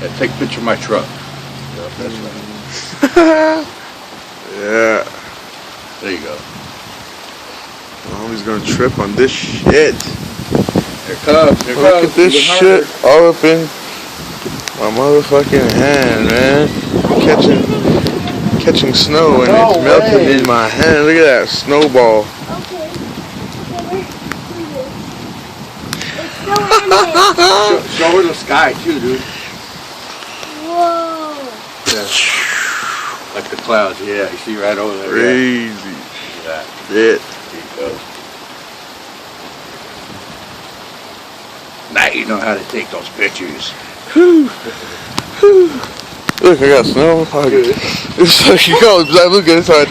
Yeah, take a picture of my truck. Yep, that's right. Yeah. There you go. Mommy's gonna trip on this shit. Here it comes. Here it Look comes. at this Even shit harder. all up in my motherfucking hand, man. Catching snow and No it's melting way. in my hand. Look at that snowball. Okay. It's so in it. Show her the sky too, dude. Whoa. Yeah. Like the clouds, yeah. You see right over there. Crazy. Yeah. That. Shit. There you go. Now you know how to take those pictures. Whew. Whew. Look, I got snow. It's like, yo, look at this side.